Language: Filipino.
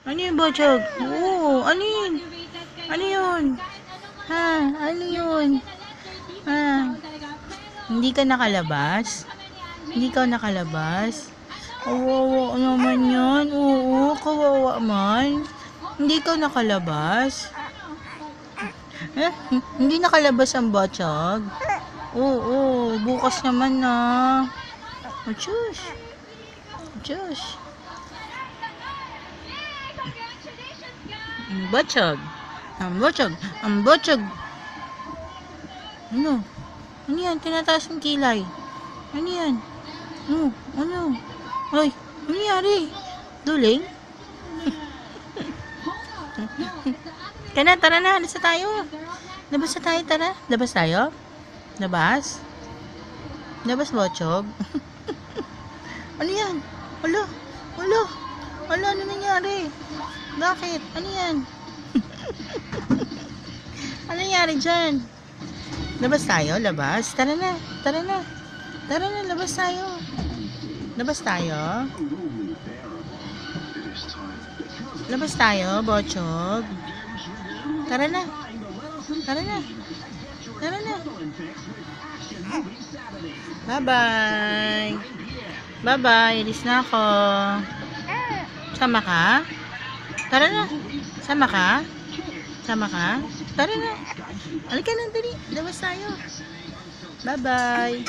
Ano yun, Bochog? Oo, ano yun? Ano yun? Ha? Ano yun? Ha? Hindi ka nakalabas? Hindi ka nakalabas? Kawawa naman yan. Oo, kawawa man. Hindi ka nakalabas? Eh, hindi nakalabas ang Bochog? Oo, bukas naman na. Oh, Diyos. Diyos. Ang Bochog. Ang Bochog. Ang Bochog. Ano? Ano yan? Tinataas ng kilay. Ano yan? Ano? Ay, ano nangyari? Duling? Tara na. Labas na tayo. Labas na tayo, tara. Labas tayo? Labas? Labas, Bochog? Ano yan? Alo? Ano nangyari? Bakit? Ano yan? Ano nangyari dyan? Labas tayo? Labas? Tara na. Labas tayo. Labas tayo, Bochog. Tara na. Bye-bye. Alis na ako. Sama ka? Tara na. Sama ka? Tara na. Halika na, dali. Labas tayo. Bye-bye.